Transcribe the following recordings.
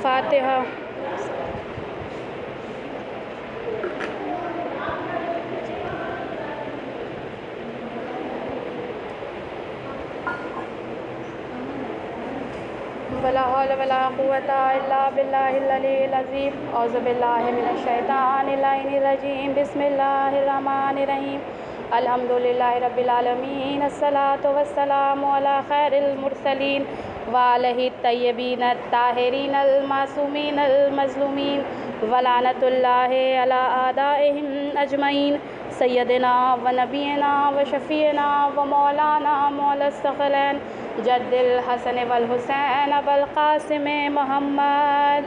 فاتحہ۔ ولا حول ولا قوة إلا بالله العلي العظيم۔ اعوذ باللہ من الشیطان اللعین الرجیم۔ بسم اللہ الرحمن الرحیم۔ الحمد للہ رب العالمین، الصلاۃ والسلام علی خیر المرسلین وعلیہ الطیبین الطاہرین المعصومین المظلومین ولعنۃ اللہ علی اعدائہم اجمعین۔ سیدنا و نبینا و شفیعنا و مولانا مولا الثقلین جد الحسن والحسین ابو القاسم محمد۔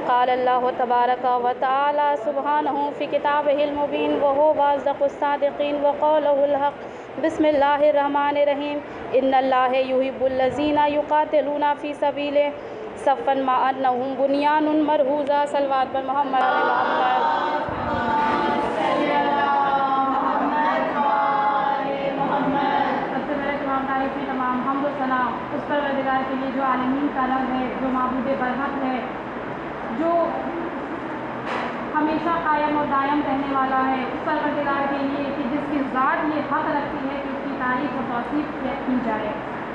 قال اللہ تبارک و تعالی سبحانہ فی کتابہ المبین وہو اصدق الصادقین وقولہ الحق۔ بسم اللہ الرحمن الرحیم۔ ان اللہ یحب الذین یقاتلون فی سبیلہ صفا کأنہم بنیان مرصوص۔ صلوات پر محمد تمام حمد و ثنا اس پروردگار کے لیے جو عالمین کا رب ہے، جو معبود برحق ہے، جو ہمیشہ قائم و دائم رہنے والا ہے، اس پروردگار کے لیے کہ جس کی ذات یہ حق رکھتی ہے کہ اس کی تعریف و توصیف کی جائے۔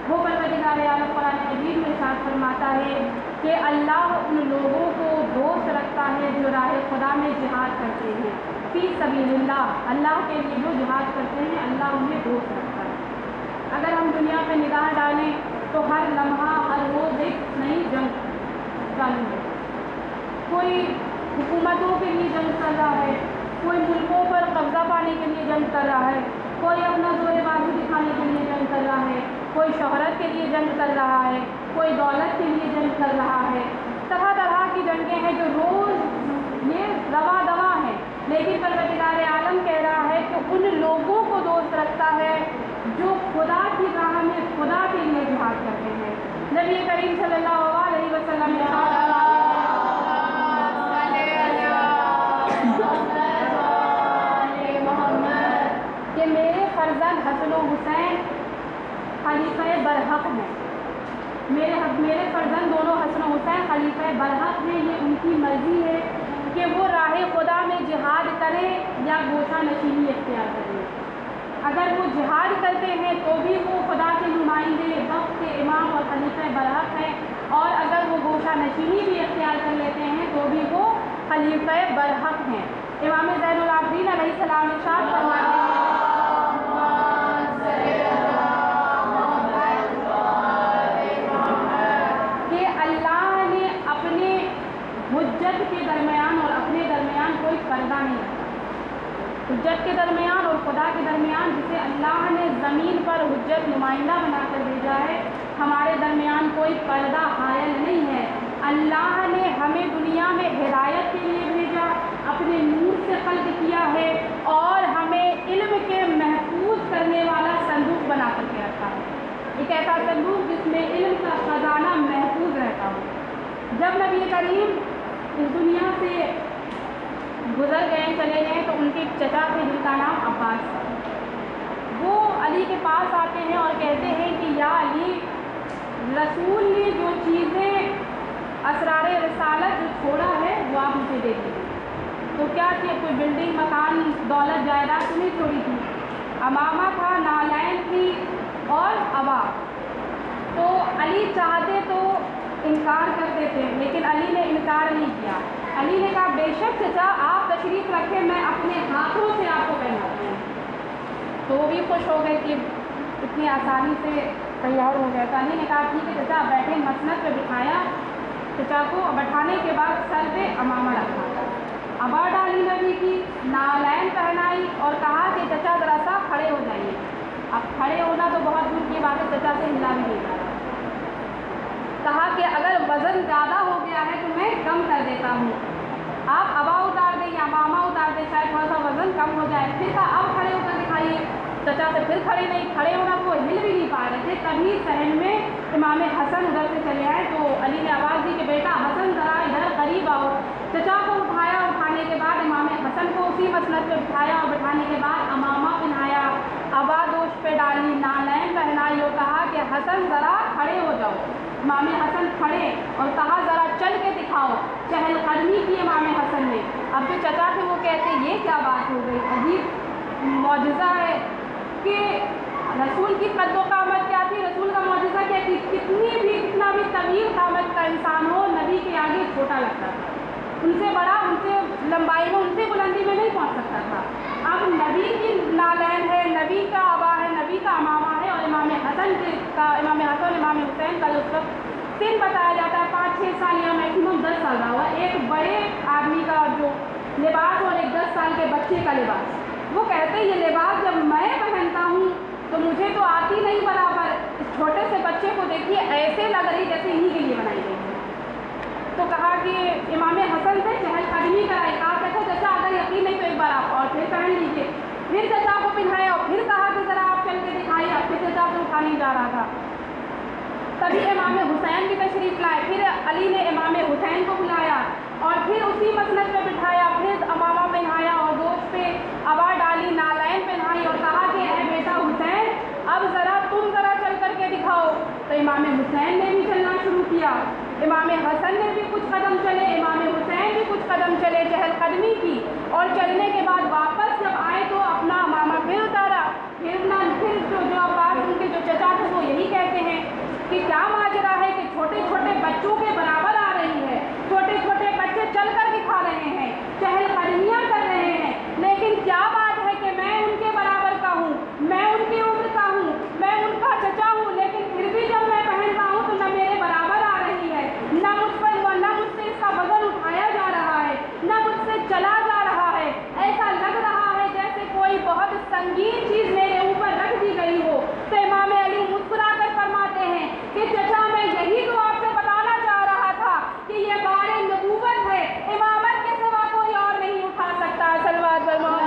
وہ پروردگار عالم قرآن مجید میں ارشاد فرماتا ہے کہ اللہ ان لوگوں کو دوست رکھتا ہے جو راہ خدا میں جہاد کرتے ہیں، فی سبیل اللہ، اللہ کے لیے جو جہاد کرتے ہیں اللہ انہیں دوست رکھتا ہے۔ اگر ہم دنیا پہ نگاہ ڈالیں تو ہر لمحہ ہر روز ایک نئی جنگ چالو ہے۔ کوئی حکومتوں کے لیے جنگ کر رہا ہے، کوئی ملکوں پر قبضہ پانے کے لیے جنگ کر رہا ہے، کوئی اپنا زور بازی دکھانے کے لیے جنگ کر رہا ہے، کوئی شہرت کے لیے جنگ کر رہا ہے، کوئی دولت کے لیے جنگ کر رہا ہے۔ طرح طرح کی جنگیں ہیں جو روز یہ رواں دواں ہیں، لیکن پروردگار عالم کہہ رہا ہے کہ ان لوگوں کو دوست رکھتا ہے جو خدا کی راہ میں خدا کے لیے جہاد کرتے ہیں۔ نبی کریم صلی اللہ علیہ وسلم نے کہ میرے فرزند حسن و حسین خلیفہ برحق ہیں، میرے فرزند دونوں حسن و حسین خلیفہ برحق ہیں، یہ ان کی مرضی ہے کہ وہ راہ خدا میں جہاد کریں یا گوشہ نشینی اختیار کریں۔ اگر وہ جہاد کرتے ہیں تو بھی وہ خدا کے نمائندے، وقت کے امام اور خلیفہ برحق ہیں، اور اگر وہ گوشہ نشینی بھی اختیار کر لیتے ہیں تو بھی وہ خلیفہ برحق ہیں۔ امام زین العابدین علیہ السلام ارشاد فرماتے ہیں کہ اللہ نے اپنے حجت کے درمیان اور اپنے درمیان کوئی پردہ نہیں رکھا۔ حجت کے درمیان اور خدا کے درمیان جسے اللہ نے زمین پر حجت نمائندہ بنا کر بھیجا ہے، ہمارے درمیان کوئی پردہ حائل نہیں ہے۔ اللہ نے ہمیں دنیا میں ہدایت کے لیے بھیجا، اپنے نور سے خلق کیا ہے اور ہمیں علم کے محفوظ کرنے والا صندوق بنا کر کے رکھا ہے۔ ایک ایسا صندوق جس میں علم کا خزانہ محفوظ رہتا ہو۔ جب نبی کریم اس دنیا سے گزر گئے، چلے گئے، تو ان کے چچا تھے جن کا نام عباس تھا۔ وہ علی کے پاس آتے ہیں اور کہتے ہیں کہ یا علی، رسول نے جو چیزیں اسرار رسالت جو چھوڑا ہے وہ آپ مجھے دے دیجیے۔ تو کیا تھی؟ کوئی بلڈنگ، مکان، دولت، جائیداد نہیں چھوڑی تھی، امامہ تھا، نالین تھی اور عبا۔ تو علی چاہتے تو انکار کرتے تھے، لیکن علی نے انکار نہیں کیا۔ علی نے کہا بے شک چچا آپ تشریف رکھیں، میں اپنے ہاتھوں سے آپ کو پہناتی ہوں۔ تو وہ بھی خوش ہو گئے کہ اتنی آسانی سے تیار ہو گیا۔ تو علی نے کہا ٹھیک ہے چچا بیٹھے، مسند پہ بٹھایا چچا کو، بٹھانے کے بعد سر پہ امامہ رکھا، عبا ڈالی نبی کی، نالین پہنائی اور کہا کہ چچا ذرا سا کھڑے ہو جائیے۔ اب کھڑے ہونا تو بہت دور کی بات ہے، چچا سے ہلا بھی نہیں جا رہا۔ کہا کہ اگر وزن زیادہ ہو कम कर देता हूँ। आप अबा उतार दें या मामा उतार दें, शायद थोड़ा सा वज़न कम हो जाए। फिर कहा अब खड़े होकर दिखाइए। चचा से फिर खड़े नहीं, खड़े होना वो हिल भी नहीं पा रहे थे। तभी सहन में इमाम हसन उधर से चले आए तो अली ने आवाज़ दी कि बेटा हसन ज़रा इधर करीब आओ। चचा को उठाया, उठाने के बाद इमाम हसन को उसी मसनद पे बिठाया और बिठाने के बाद अमामा पहनाया, अबा दोष पे डाली, नालैन पहनाई और कहा कि हसन ज़रा खड़े हो जाओ। इमाम हसन खड़े और कहा ज़रा चल के दिखाओ। चहलकदमी की इमाम हसन ने। अब जो चचा थे वो कहते ये क्या बात हो गई, अजीब मौजज़ा है कि रसूल की कद्दो कामत क्या थी। रसूल का मौजज़ा क्या थी, कितना भी तवील कामत का इंसान हो नबी के आगे छोटा लगता था, उनसे बड़ा, उनसे लंबाई में, उनसे बुलंदी में नहीं पहुंच सकता था। अब नबी की नालैन है, नबी का अबा है, नबी का अमामा है और इमाम हसन इमाम हुसैन का उस वक्त सिन बताया जाता है 5-6 साल या मैक्सिमम 10 साल रहा हुआ। एक बड़े आदमी का जो लिबास और एक 10 साल के बच्चे का लिबास, वो कहते ये लिबास जब मैं पहनता हूँ तो मुझे तो आती नहीं बराबर, इस छोटे से बच्चे को देखिए ऐसे लग रही जैसे इन्हीं के लिए बनाई गई है। तो कहा कि इमाम हसन से चहलकदमी कराई, कहा देखो चचा अगर यकीन नहीं तो एक बार आप और फिर पहन लीजिए। फिर चचा को पहनाया और फिर कहा कि ज़रा आप चल के दिखाइए। अब फिर चचा से उठा नहीं जा रहा था। तभी इमाम हुसैन की तशरीफ़ लाए। फिर अली ने इमाम हुसैन को बुलाया और फिर उसी मसनद पे बिठाया, फिर अमामा पहनाया और दोष पे अबा डाली, नालैन पहनाई और कहा कि ऐ बेटा हुसैन अब तुम ज़रा चल करके दिखाओ। तो इमाम हुसैन ने भी चलना शुरू किया, इमाम हसन ने भी कुछ कदम चले, इमाम हुसैन भी कुछ कदम चले, चहलकदमी की और चलने के बाद वापस जब आए तो अपना अमामा फिर उतारा। फिर जो अब्बास उनके जो चचा थे वो यही कहते हैं कि क्या माजरा है कि छोटे छोटे बच्चों के बराबर आ रही है, छोटे छोटे बच्चे चल कर दिखा रहे हैं, चहलकदमियाँ कर रहे हैं, लेकिन क्या बात है कि मैं उनके बराबर का हूँ, मैं उनकी उम्र का हूँ, मैं उनका चचा हूँ, लेकिन फिर भी जब मैं पहन रहा हूँ तो न मेरे बराबर आ रही है, न मुझसे इसका वजन उठाया जा रहा है, न मुझसे चला जा रहा है। ऐसा लग रहा है जैसे कोई बहुत संगीन चीज़ मेरे ऊपर रख दी गई हो। तो इमाम अली मुस्कुरा कर फरमाते हैं कि चचा मैं यही तो आपसे बताना चाह रहा था कि ये बारे नबूवत है, इमामत के सिवा कोई और नहीं उठा सकता। सल्लल्लाहु अलैहि वसल्लम।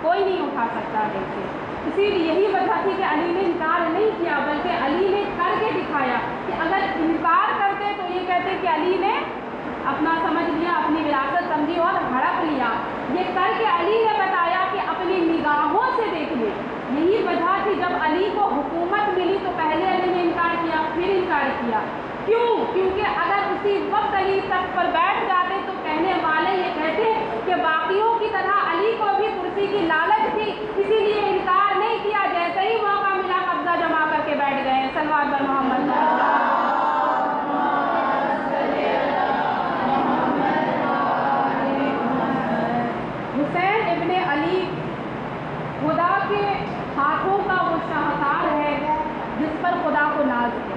कोई नहीं उठा सकता है इसे। इसीलिए यही वजह थी कि अली ने इनकार नहीं किया, बल्कि अली ने करके दिखाया कि अगर इनकार करते तो ये कहते कि अली ने अपना समझ लिया, अपनी विरासत समझी और हड़प लिया। ये करके अली ने बताया कि अपनी निगाहों से देख ले। यही वजह थी जब अली को हुकूमत मिली तो पहले अली ने इनकार किया, फिर इनकार किया। क्यों? क्योंकि अगर उसी वक्त अली तख्त पर बैठ जाते तो कहने वाले ये कहते कि बाकियों की तरह अली को भी कुर्सी की लालच थी, इसीलिए इनकार नहीं किया, जैसे ही मौका मिला कब्जा जमा करके बैठ गए। सल्लल्लाहु अलैहि मोहम्मद। हुसैन इब्ने अली खुदा के हाथों का वो शाहकार है जिस पर खुदा को नाज है,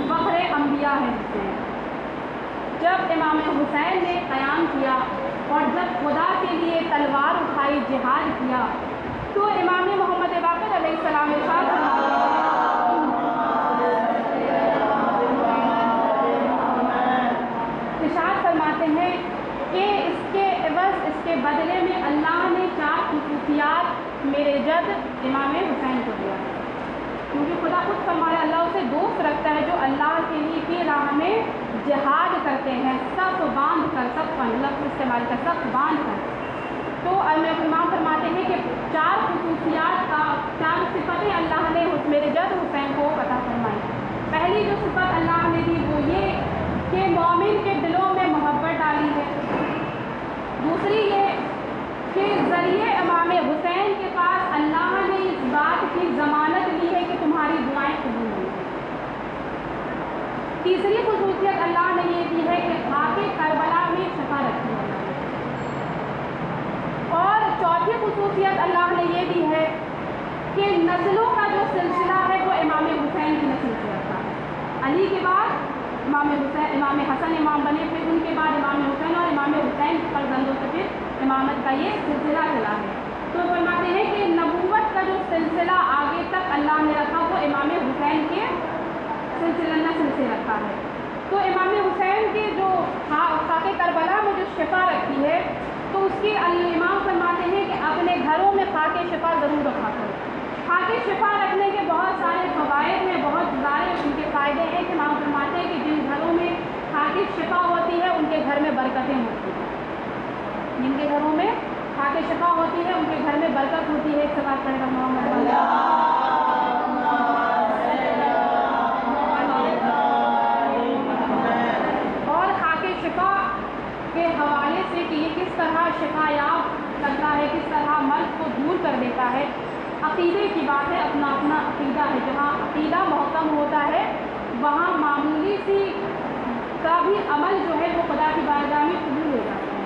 फ़ख्रे अंबिया है हुसैन। जब इमाम हुसैन ने क़याम किया और जब खुदा के लिए तलवार उठाई, जिहाद किया, तो इमाम मोहम्मद बाक़िर अलैहिस्सलाम इरशाद फरमाते हैं कि इसके बदले में अल्लाह ने 4 खुसूसियात मेरे जद इमाम हुसैन को दिया। क्योंकि खुदा खुद फरमाया अल्लाह उसे दोस्त रखता है जो अल्लाह के लिए की राह में जिहाद करते हैं, सख्त बांध कर, सख्त लफ्ज़ इस्तेमाल कर, सख्त बांध कर। तो इमाम फरमाते हैं कि 4 खुसूसियात का 4 सिफ़तें अल्लाह ने मेरे जद हुसैन को अता फरमाई। पहली जो सिफ़त अल्लाह ने दी वो ये कि मोमिन के दिलों में मोहब्बत डाली है। दूसरी ये कि ज़रिए इमाम हुसैन के पास अल्लाह ने इस बात की ज़मानत ली है कि तुम्हारी दुआएं कबूल होंगी। तीसरी खुसूसियत अल्लाह ने ये दी है कि खाके करबला में शफा रखी है। और खसूसियत अल्लाह ने ये दी है कि नस्लों का जो सिलसिला है वो इमाम हुसैन की नस्ल से रखा है। अली के बाद इमाम हसन इमाम बने, फिर उनके बाद इमाम हुसैन, और इमाम हुसैन फर्जंदों से फिर इमामत का ये सिलसिला चला है। तो फरमाते हैं कि नबूवत का जो सिलसिला आगे तक अल्लाह ने रखा वो इमाम हुसैन के सिलसिला नस्ल से रखा है। तो इमाम हुसैन के जो खाके करबला में जो शिफा रखी है, तो उसकी इमाम फरमाते हैं कि अपने घरों में खाके शिफा ज़रूर रखा करो। खाके शिफा रखने के बहुत सारे फ़वाइद हैं, बहुत सारे उनके फ़ायदे हैं कि इमाम फरमाते हैं कि जिन घरों में खाके शिफा होती है उनके घर में बरकतें होती हैं। जिनके घरों में खाके शिफा होती है उनके घर में बरकत होती है। एक बात करेगा मोहम्मद। और खाके शिफा के हवाले से कि ये किस तरह शिफायाब करता है, किस तरह मर्ज को दूर कर देता है, अक़ीदे की बात है। अपना अपना अक़ीदा है। जहाँ अक़ीदा महकम होता है वहाँ मामूली सी का भी अमल जो है वो खुदा की बारगाह में कबूल हो जाता है।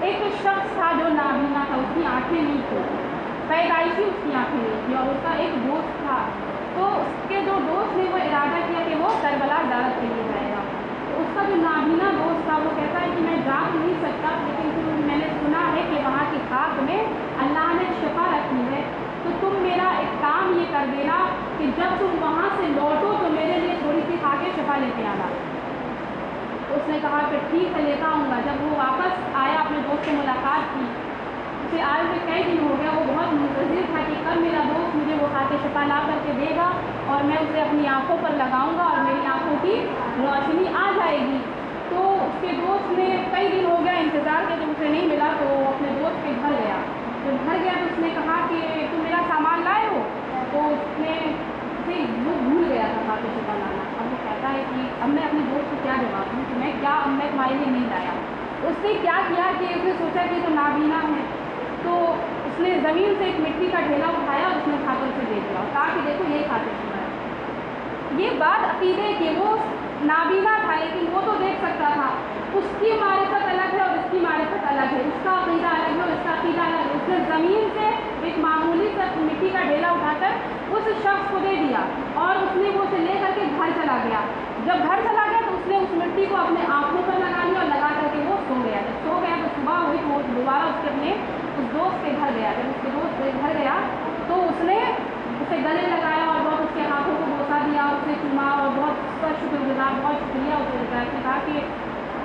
एक शख्स था जो नाबीना था, उसकी आँखें नहीं थी, पैदाइशी उसकी आँखें नहीं थी, और उसका एक दोस्त था। तो उसके जो दोस्त ने वो इरादा किया कि वो करबला ज़ियारत के लिए जाएगा। तो उसका जो नाबीना दोस्त था वो कहता है कि मैं जा तो नहीं सकता, लेकिन मैंने सुना है कि वहाँ की खाक में अल्लाह ने शिफा रखी है, तो तुम मेरा एक काम ये कर देना कि जब तुम वहाँ से लौटो तो मेरे लिए थोड़ी सी खाके शिफा लेते आना। तो उसने कहा कि ठीक है लेता आऊँगा। जब वो वापस आया, अपने दोस्त से मुलाकात की, उसे आए हुए कई दिन हो गया, वो बहुत मुंतज़िर था कि कब मेरा दोस्त मुझे वो खाके शिफा ला करके देगा और मैं उसे अपनी आँखों पर लगाऊँगा और मेरी आँखों की रोशनी आ जाएगी। तो उसके दोस्त ने कई दिन हो गया इंतज़ार किया, जब उसे नहीं मिला तो वो अपने दोस्त के घर गया। जब घर गया तो उसने कहा कि तुम मेरा सामान लाए हो? तो उसने वो भूल गया था खाके शिफा लाना। अब वो कहता है कि अब मैं अपने दोस्त को क्या जवाब दूँ कि मैं तुम्हारे लिए नहीं लाया। उसने क्या किया कि उसने सोचा कि तो नाबीना है, तो उसने ज़मीन से एक मिट्टी का ढेला उठाया और उसने उठाकर उसे दे दिया और कहा कि देखो ये खाके शिफा है। ये बात अक़ीदे की, वो नाबीना था लेकिन वो तो देख सकता था। उसकी मारिफत अलग है और इसकी मारिफत अलग है, उसका अक़ीदा अलग है और इसका अक़ीदा अलग है। उसने ज़मीन से एक मामूली सा मिट्टी का ढेला उठाकर उस शख्स को दे दिया और उसने वो उसे ले करके घर चला गया। जब घर चला गया तो उसने उस मिट्टी को अपने आँखों पर लगा लिया और लगा करके वो सो गया। जब सो गया तो सुबह हुई तो वो दोबारा उसके अपने उस दोस्त के घर गया। जब उसके दोस्त के घर गया तो उसने उसे गले लगाया और बहुत उसके हाथों को बोसा दिया, उसे चूमा और बहुत उसका शुक्रगुजार, बहुत शुक्रिया उसे कहा कि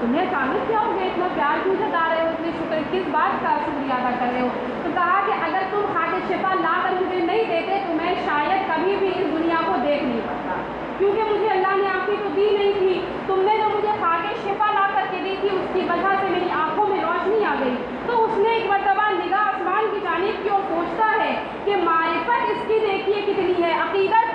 तुम्हें अचानक क्या हो गया, इतना प्यार क्यों जता रहे हो, इतनी शुक्र किस बात का शुक्रिया अदा कर रहे हो? तो कहा कि अगर तुम खाके शिफा ला कर मुझे नहीं देते तो मैं शायद कभी भी इस दुनिया को देख नहीं पाता, क्योंकि मुझे अल्लाह ने आँखें तो दी नहीं थी। तुमने जो मुझे खाके शिफा ला करके दी थी उसकी वजह से मेरी आँखों में रोशनी आ गई। तो उसने एक मरतबा निगाह आसमान की जानिब की और सोचता है कि मारिफत इसकी देखिए कितनी है,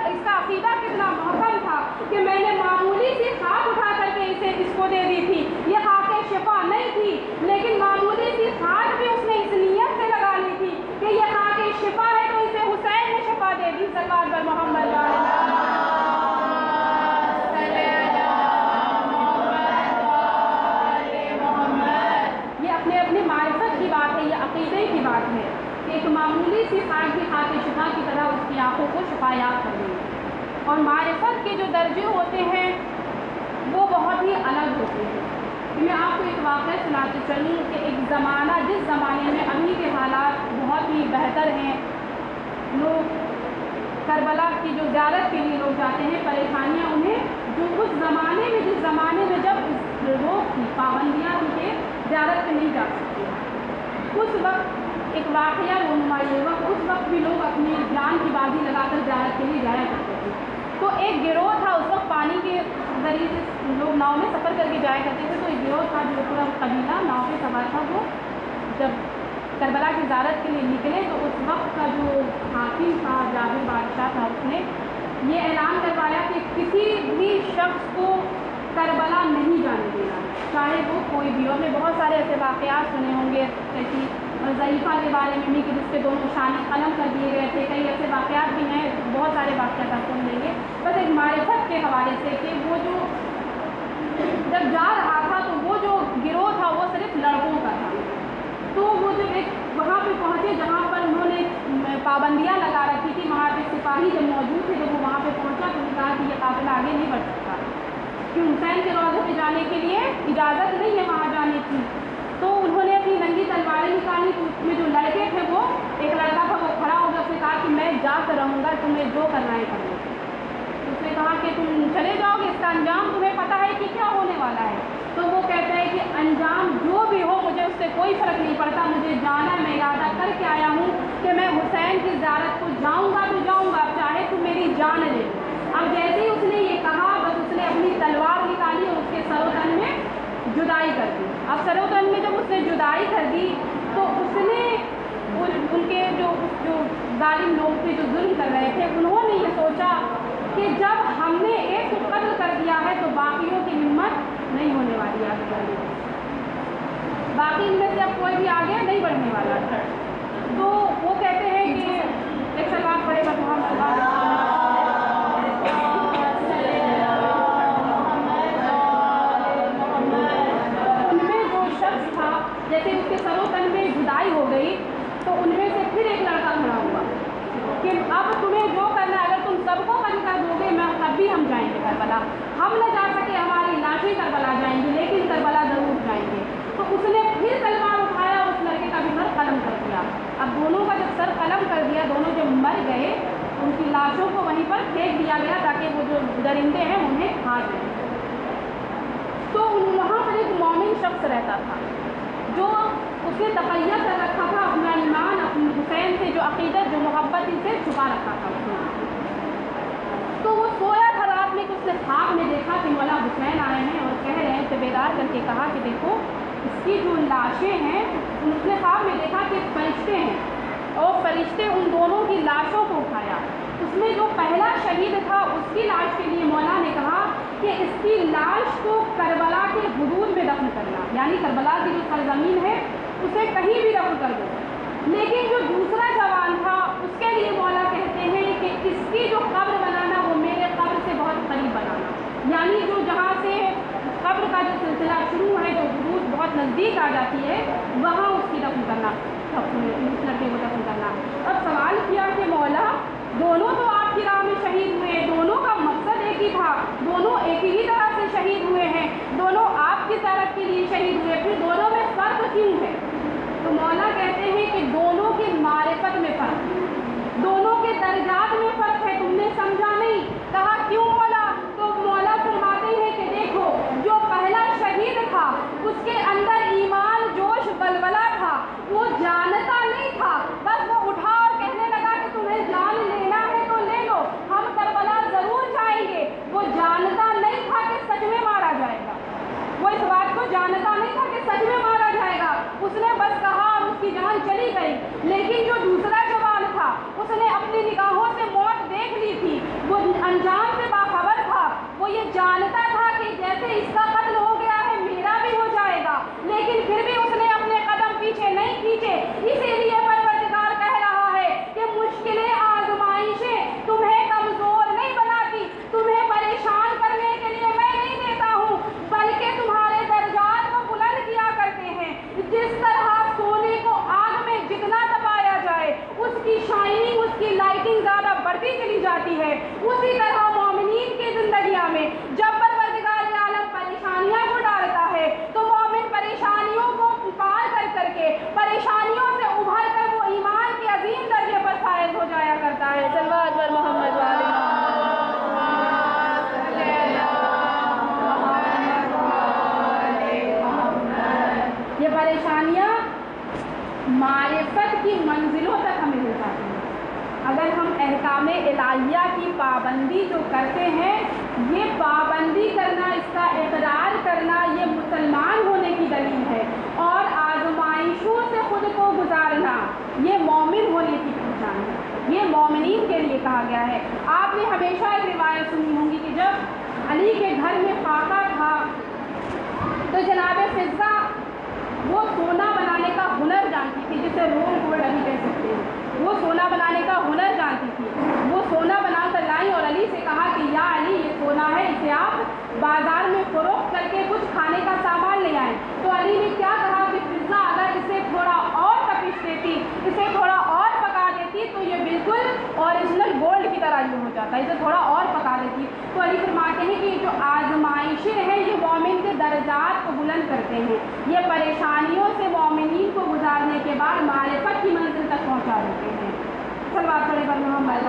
इसका अक़ीदा कितना महकम था कि मैंने मामूली सी खाक उठा करके इसको दे दी थी। ये खाके शिफा नहीं थी, लेकिन मामूली सी खाक भी उसने इस नियत से लगा ली थी कि ये खाके शिफा है, तो इसे हुसैन ने शिफा दे दी। सल्लल्लाहु अलैहि मोहम्मद। ये अपने अपने मारिफत की बात है, ये अक़ीदे की बात है कि एक मामूली सी खाक भी खाके शिफा की तरह उसकी आँखों को शिफायाब कर देगी। और मारिफत के जो दर्जे होते हैं वो बहुत ही अलग होते हैं। मैं आपको एक वाक़या सुनाती चलूँ कि एक ज़माना, जिस ज़माने में अभी के हालात बहुत ही बेहतर हैं, लोग करबला की जो ज़ियारत के लिए लोग जाते हैं, परेशानियाँ उन्हें जो उस ज़माने में, जिस ज़माने में जब रोक थी, पाबंदियाँ थी कि ज़ियारत पे नहीं जा सकते, उस वक्त एक वाक़या रोनुमा ये हुआ। उस वक्त भी लोग अपनी जान की बाजी लगाकर ज़ियारत के लिए जाया करते थे। तो एक गिरोह था, उस वक्त पानी के ज़रिए से लोग नाव में सफ़र करके जाया करते थे। तो एक गिरोह था जो पूरा कबीला नाव पे सवार था, वो जब करबला की ज़ियारत के लिए निकले तो उस वक्त का जो हाकिम था, जाबिर बादशाह था, उसने ये ऐलान करवाया कि किसी भी शख्स को करबला नहीं जाने देना, चाहे वो कोई भी हो। हमने बहुत सारे ऐसे वाक़यात सुने होंगे, जैसे ज़ईफ़ा के बारे में भी कि जिसके दोनों शाने कलम कर दिए गए थे। कई ऐसे वाक़यात भी हैं, बहुत सारे वाक़यात आप सुन लेंगे। बस एक मारिफत के हवाले से कि वो जो जब जा रहा था तो वो जो गिरोह था वो सिर्फ लड़कों का था। तो वो जब एक वहाँ पे पहुँचे जहाँ पर उन्होंने पाबंदियाँ लगा रखी थी। वहाँ पे सिपाही जब मौजूद थे, जब वो वहाँ पे पहुँचा तो उन्होंने कहा कि ये काफिला आगे नहीं बढ़ सकता, कि हुसैन के रोज़े पे जाने के लिए इजाज़त नहीं है वहाँ जाने की। तो उन्होंने अपनी नंगी तलवारें निकाली, तो उसमें जो लड़के थे, वो एक लड़का था, वो खड़ा हो गया, उसने कहा कि मैं जाकर रहूँगा, तुम्हें जो करना है कर लो। उसने कहा कि तुम चले जाओगे, इसका अंजाम तुम्हें पता है कि क्या होने वाला है? तो वो कहता है कि अंजाम जो भी हो मुझे उससे कोई फ़र्क नहीं पड़ता, मुझे जाना, मैं इरादा करके आया हूँ कि मैं हुसैन की ज़ियारत को जाऊँगा तो जाऊँगा, चाहे तुम मेरी जान ले। अब जैसे ही उसने ये कहा, बस उसने अपनी तलवार निकाली और उसके सरोतन में जुदाई कर दी। अब सरोतन में जब उसने जुदाई कर दी तो उसने उनके जो जालिम लोग थे, जो जुल्म कर रहे थे, उन्होंने ये सोचा कि जब हमने एक को कत्ल कर दिया है तो बाकियों की हिम्मत नहीं होने वाली आगे बढ़ने, बाकी इनमें से अब कोई भी आगे नहीं बढ़ने वाला। तो वो कहते हैं कि एक सलाम पड़े उनमें जो शख्स था, जैसे उसके सरोतन में जुदाई हो गई तो उनमें से फिर एक लड़का खड़ा हुआ कि अब तुम्हें जो करना है, अगर तुम सबको कत्ल कर दोगे मैं तब भी हम जाएंगे करबला, हम न जा सके हमारी लाशें करबला जाएंगी, लेकिन करबला ज़रूर जाएंगे। तो उसने फिर तलवार उठाया, उस लड़के का भी सर कलम कर दिया। अब दोनों का जब सर कलम कर दिया, दोनों जब मर गए, उनकी लाशों को वहीं पर फेंक दिया गया ताकि वो जो दरिंदे हैं उन्हें खा जाए। तो वहाँ पर एक मोमिन शख्स रहता था, जो उसने तक़य्या कर रखा था अपना ईमान, अपने हुसैन से जो अक़ीदत, जो मोहब्बत इसे छुपा रखा था उसने। तो वो सोया था रात में, उसने ख्वाब में देखा कि मौला हुसैन आए हैं और कह रहे हैं, उसे बेदार करके कहा कि देखो इसकी जो लाशें हैं, उसने ख्वाब में देखा कि फरिश्ते हैं और फरिश्ते उन दोनों की लाशों को उठाया। उसमें जो पहला शहीद था उसकी लाश के लिए मौला ने कहा कि इसकी लाश को करबला के हुदूद में दफन करना, यानी करबला की जो सरजमीन है उसे कहीं भी दफन कर दो। लेकिन जो दूसरा जवान था उसके लिए मौला कहते हैं कि इसकी जो कब्र बनाना वो मेरे कब्र से बहुत करीब बनाना, यानी जो जहाँ से कब्र का जो सिलसिला शुरू है, जो हुदूद बहुत नज़दीक आ जाती है, वहाँ उसकी दफन करना, उस लड़के को दफन करना। अब सवाल किया कि मौला दोनों तो आपकी राह में शहीद हुए, दोनों का मकसद एक ही था, दोनों एक ही तरह से शहीद हुए हैं, दोनों आपकी तरफ के लिए शहीद हुए, फिर दोनों में फ़र्क क्यों है? तो मौला कहते हैं कि दोनों के मारिफत में फ़र्क, दोनों के दर्जात में फ़र्क है। तुमने समझा नहीं। कहा क्यों मौला? तो मौला फरमाते हैं कि देखो, जो पहला शहीद था उसके अंदर ईमान, जोश, बलबला था, वो जानता नहीं था, बस वो उठा और कहने लगा कि तुम्हें जान लेना है तो ले लो, हम करबला ज़रूर जाएंगे। वो जानता नहीं था कि सच में मारा जाएगा, वो इस बात को जानता नहीं था कि सच में मारा जाएगा। उसने बस कहा और उसकी जान चली गई। लेकिन जो दूसरा जवान था उसने अपनी निगाहों से मौत देख ली थी, वो अंजाम से बाखबर था, वो ये जानता था कि जैसे इसका कत्ल हो गया है मेरा भी हो जाएगा, लेकिन फिर भी उसने अपने कदम पीछे नहीं खींचे। इसीलिए परवरदिगार कह रहा है कि मुश्किलें, आज़माइशें तुम्हें कमज़ोर नहीं बनाती, तुम्हें परेशान करने के लिए मैं नहीं देता हूँ, बल्कि तुम्हारे दर्जात को बुलंद किया करते हैं। जिस तरह सोने को आग में जितना तपाया जाए उसकी शाइनिंग, उसकी लाइटिंग ज़्यादा बढ़ती चली जाती है, उसी तरह मोमिनीन की ज़िंदगियाँ में जब परवरदिगार आलम परेशानियाँ को डालता है तो मोमिन परेशानियों को पार कर करके, परेशानियों से उभर कर वो ईमान के अजीम दर्जे पर फायज हो जाया करता है। सल्लल्लाहु अलैहि मोहम्मद वाले ये परेशानियाँ मारिफत की मंजिलों तक हमें ले जाती हैं। अगर हम अहकाम इलाहिया की पाबंदी जो करते हैं, ये पाबंदी करना, इसका इकरार करना, ये मुसलमान होने की दलील है। और आज़माइशों से ख़ुद को गुजारना, ये मोमिन होने की पहचान है। ये मोमिनीन के लिए कहा गया है। आपने हमेशा एक रिवायत सुनी होगी कि जब अली के घर में फाका था तो जनाब फिज़ा वो सोना बनाने का हुनर जानती थी, जिसे रोल गोल्ड अभी कह सकते हैं। वो सोना बनाने का हुनर जानती थी। वो सोना बना कर लाई और अली से कहा कि या अली, ये सोना है, इसे आप बाज़ार में फ़रोख्त करके कुछ खाने का सामान ले आएँ। तो अली ने क्या कहा कि फिज़ा अगर इसे थोड़ा और तपिश देती, इसे थोड़ा और पका देती तो ये जाता है, इसे थोड़ा और पका देती है। تو علی فرماتے ہیں کہ جو آزمائشیں ہیں یہ مومن کے درجات کو بلند کرتے ہیں، یہ پریشانیوں سے مومنین کو گزارنے کے بعد معرفت کی منزل تک پہنچا دیتے ہیں۔ صلوات پڑھیں بر محمد۔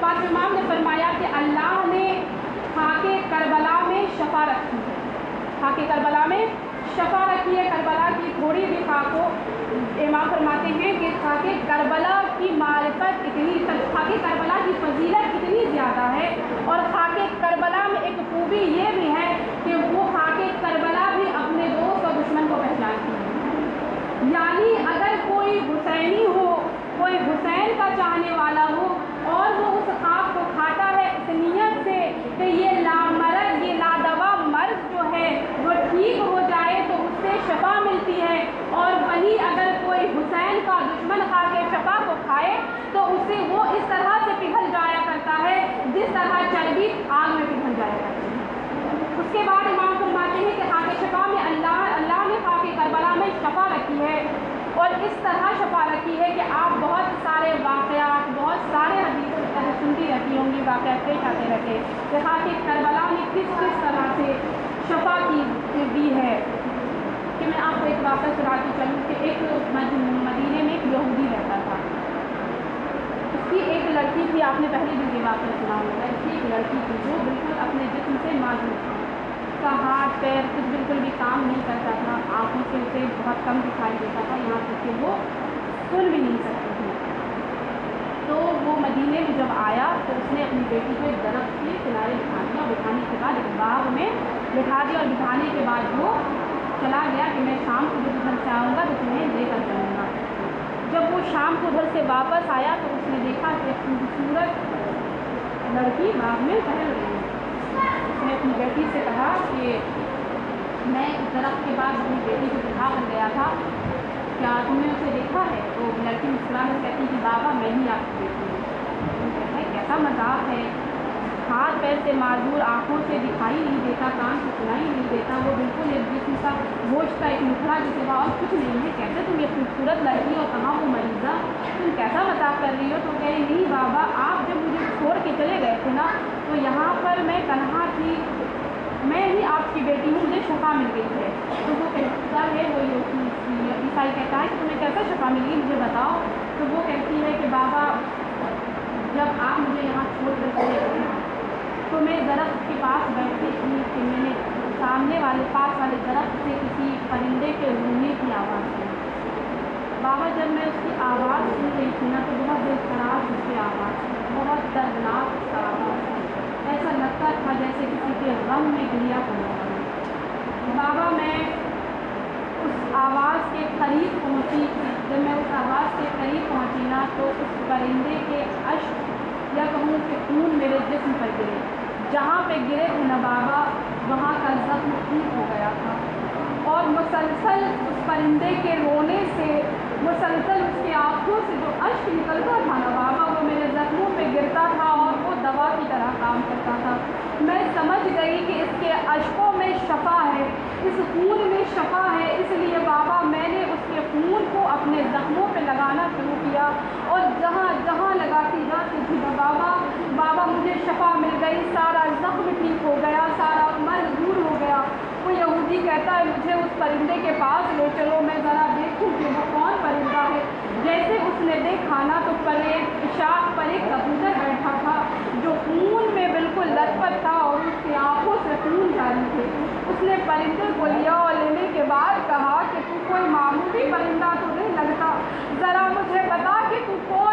پاک امام نے فرمایا کہ اللہ نے خاک کربلا میں شفا رکھی ہے، خاک کربلا میں شفا رکھی ہے۔ کربلا کی تھوڑی بھی خاک ہو، امام فرماتے ہیں کہ خاک کربلا کی معرفت اتنی، خاک کربلا کی فضیلت اتنی زیادہ ہے، اور خاک کربلا میں ایک خوبی یہ بھی ہے کہ وہ خاک کربلا بھی اپنے دوست اور دشمن کو پہچانتی ہے۔ یعنی اگر کوئی حسینی ہو، کوئی حسین کا چاہنے والا ہو اور وہ اس خاک کو کھاتا ہے اس نیت سے کہ یہ لامرض، یہ لادوا مرض جو ہے وہ ٹھیک ہو جائے تو اس سے شفا ملتی ہے، اور وہی اگر کوئی حسین کا دشمن خاک شفا کو کھائے تو اسے وہ اس طرح سے پگھل جایا کرتا ہے جس طرح چربی آگ میں پگھل جایا کرتی ہے۔ اس کے بعد امام فرماتے ہیں کہ خاک شفا میں اللہ نے خاک کربلا میں شفا رکھی ہے، اور اس طرح شفا رکھی ہے کہ آپ بہت سارے واقعات، بہت سارے حدیث سنتی رہتی ہوں گی، واقعات پیش آتے رہتے کہ خاک کربلا میں کس طرح سے شفا کی دی ہے۔ کہ میں آپ کو ایک واقعہ سناتی چلوں کہ ایک مدینے میں ایک یہودی رہتا تھا، اس کی ایک لڑکی تھی، آپ نے پہلے بھی یہ واقعہ سنا ہوگا، اس کی ایک لڑکی تھی جو بالکل اپنے جسم سے معذور تھی، اس کا ہاتھ پیر کچھ بالکل بھی کام نہیں کرتا تھا، آنکھوں سے اسے بہت کم دکھائی دیتا تھا، یہاں تک کہ وہ سن بھی نہیں سکتی تھی۔ تو وہ مدینے میں جب آیا تو اس نے اپنی بیٹی کو ایک درخت کے کنارے بٹھا دیا، اور بٹھانے کے بعد ایک باغ میں بٹھا دیا، اور بٹھانے کے بعد وہ چلا گیا کہ میں شام کو جب ادھر سے آؤں گا تو تمہیں لے کر چلوں گا۔ جب وہ شام کو ادھر سے واپس آیا تو اس نے دیکھا کہ خوبصورت لڑکی باغ میں ٹہل رہی ہے۔ اس نے اپنی بیٹی سے کہا کہ میں اس درخت کے بعد اپنی بیٹی کو بٹھا کر گیا تھا، کیا تم نے اسے دیکھا ہے؟ تو لڑکی مسکرا کر کہتی کہ بابا میں ہی آپ کی بیٹی ہوں۔ کہتا ہے کیسا مذاق ہے، ہاتھ پیر سے معذور، آنکھوں سے دکھائی نہیں دیتا، کان سے سنائی نہیں دیتا، وہ بالکل ایک جسم کا گوشت کا ایک ٹکڑا جسے وہ اور کچھ نہیں ہے، کیسے تم یہ خوبصورت لڑکی اور کہاں وہ مریضہ، تم کیسا مذاق کر رہی ہو؟ تو کہہ رہی نہیں بابا، آپ جب مجھے چھوڑ کے چلے گئے تھے نا تو یہاں پر میں تنہا تھی، میں ہی آپ کی بیٹی ہوں، مجھے شفا مل گئی ہے۔ تو وہ کہتا ہے، وہ عیسائی کہتا ہے کہ تمہیں کیسا شفا ملی مجھے بتاؤ؟ تو وہ کہتی ہے کہ بابا جب آپ مجھے یہاں چھوڑ کر چلے گئے تو میں درخت کے پاس بیٹھی تھی کہ میں نے سامنے والے پاس والے درخت سے کسی پرندے کے رونے کی آواز سنی۔ بابا جب میں اس کی آواز سن رہی تھی نا تو بہت دیر خراب اس کی آواز تھی، بہت دردناک اس کا آواز تھی، ایسا لگتا تھا جیسے کسی کے غم میں گریا کرنا پڑے۔ بابا میں اس آواز کے قریب پہنچی، جب میں اس آواز کے قریب پہنچی نا تو اس پرندے کے اشک یا کہوں کہ خون میرے جسم پر گرے، جہاں پہ گرے تھے نا بابا وہاں کا زخم ٹھیک ہو گیا تھا، اور مسلسل اس پرندے کے رونے سے، مسلسل اس کی آنکھوں سے جو اشک نکلتا تھا نا بابا وہ میرے زخموں پہ گرتا تھا اور وہ دوا کی طرح کام کرتا تھا۔ میں سمجھ گئی کہ اس کے اشکوں میں شفا ہے، اس خون میں شفا ہے، اس لیے بابا میں نے اس کے خون کو اپنے زخموں پہ لگانا شروع کیا، اور جہاں جہاں لگاتی جاتی تھی بابا مجھے شفا مل گئی، سارا زخم ٹھیک ہو گیا، سارا مرض دور ہو گیا۔ وہ یہودی کہتا ہے مجھے اس پرندے کے پاس لے چلو، میں ذرا دیکھوں کہ وہ کون پرندہ ہے۔ جیسے اس نے دیکھا نا تو شاخ پر ایک کبوتر بیٹھا تھا جو خون میں بالکل لت پت تھا اور اس کی آنکھوں سے خون جاری تھے۔ اس نے پرندے کو لیا اور لینے کے بعد کہا کہ تو کوئی معمولی پرندہ تو نہیں لگتا، ذرا مجھے بتا کہ تو کون